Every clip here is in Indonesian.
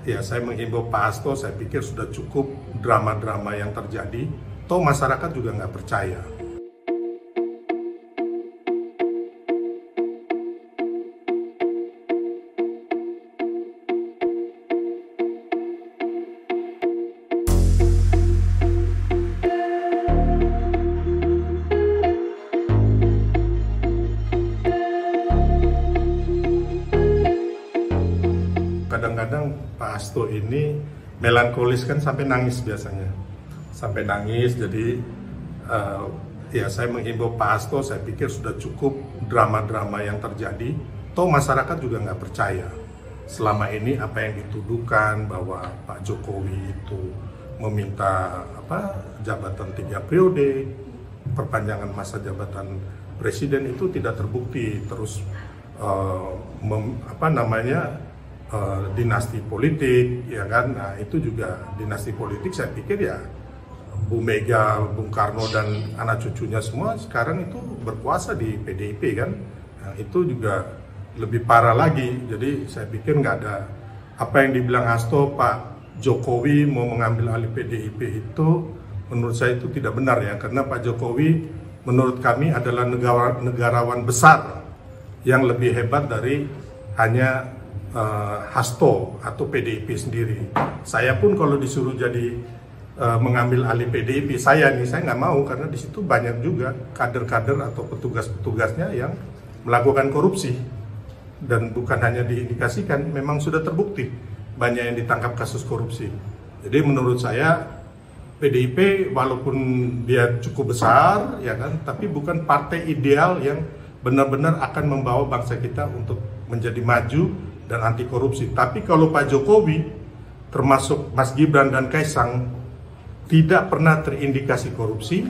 ya saya menghimbau Pak Hasto, saya pikir sudah cukup drama-drama yang terjadi. Toh masyarakat juga nggak percaya. Kadang-kadang Pak Hasto ini melankolis kan sampai nangis biasanya. Sampai nangis, jadi ya saya menghimbau Pak Hasto, saya pikir sudah cukup drama-drama yang terjadi. Toh masyarakat juga nggak percaya. Selama ini apa yang dituduhkan bahwa Pak Jokowi itu meminta jabatan 3 periode, perpanjangan masa jabatan presiden itu tidak terbukti. Terus dinasti politik, ya kan? Nah, itu juga dinasti politik. Saya pikir ya Bu Mega, Bung Karno dan anak cucunya semua sekarang itu berkuasa di PDIP kan? Nah, itu juga lebih parah lagi. Jadi saya pikir nggak ada apa yang dibilang Hasto, Pak Jokowi mau mengambil alih PDIP itu menurut saya itu tidak benar ya, karena Pak Jokowi menurut kami adalah negarawan besar yang lebih hebat dari hanya Hasto atau PDIP sendiri. Saya pun kalau disuruh jadi mengambil alih PDIP, saya nggak mau, karena di situ banyak juga kader-kader atau petugas-petugasnya yang melakukan korupsi, dan bukan hanya diindikasikan, memang sudah terbukti banyak yang ditangkap kasus korupsi. Jadi menurut saya PDIP walaupun dia cukup besar, ya kan, tapi bukan partai ideal yang benar-benar akan membawa bangsa kita untuk menjadi maju dan anti korupsi. Tapi kalau Pak Jokowi, termasuk Mas Gibran dan Kaisang, tidak pernah terindikasi korupsi,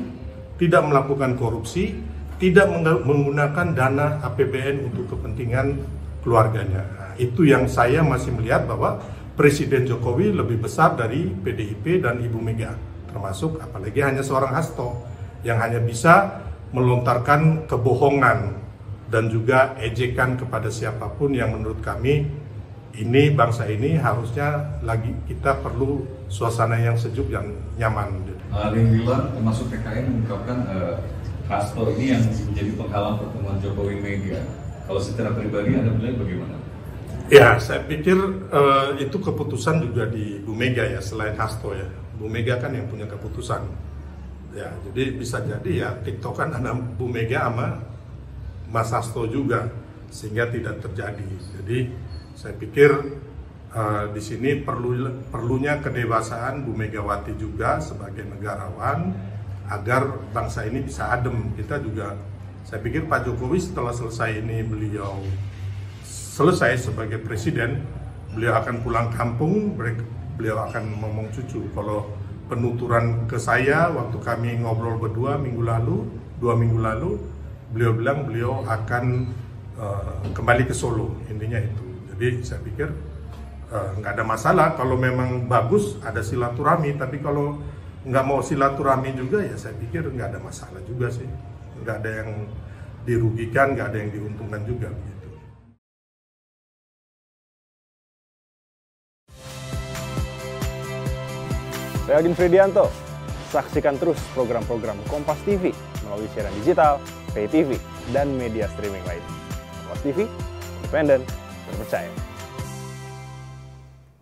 tidak melakukan korupsi, tidak menggunakan dana APBN untuk kepentingan keluarganya. Nah, itu yang saya masih melihat bahwa Presiden Jokowi lebih besar dari PDIP dan Ibu Mega, termasuk apalagi hanya seorang Hasto yang hanya bisa melontarkan kebohongan dan juga ejekan kepada siapapun yang menurut kami ini bangsa ini harusnya lagi kita perlu suasana yang sejuk dan nyaman. Rinduan termasuk PKN mengungkapkan Hasto ini yang menjadi penghalang pertemuan Jokowi Mega. Kalau secara pribadi Anda melihat bagaimana? Ya, saya pikir itu keputusan juga di Bu Mega ya, selain Hasto ya. Bu Mega kan yang punya keputusan. Ya, jadi bisa jadi ya TikTokan ada Bu Mega sama Mas Hasto juga, sehingga tidak terjadi. Jadi saya pikir di sini perlunya kedewasaan Bu Megawati juga sebagai negarawan agar bangsa ini bisa adem. Kita juga, saya pikir Pak Jokowi setelah selesai ini beliau selesai sebagai presiden, beliau akan pulang kampung, beliau akan ngomong cucu. Kalau penuturan ke saya waktu kami ngobrol berdua 2 minggu lalu, beliau bilang beliau akan kembali ke Solo, intinya itu. Jadi saya pikir nggak ada masalah kalau memang bagus ada silaturahmi, tapi kalau nggak mau silaturahmi juga ya saya pikir nggak ada masalah juga sih, nggak ada yang dirugikan, nggak ada yang diuntungkan juga gitu. Saya Aldin Fridianto. Saksikan terus program-program Kompas TV melalui siaran digital, pay TV, dan media streaming lain. Kompas TV, independen, terpercaya.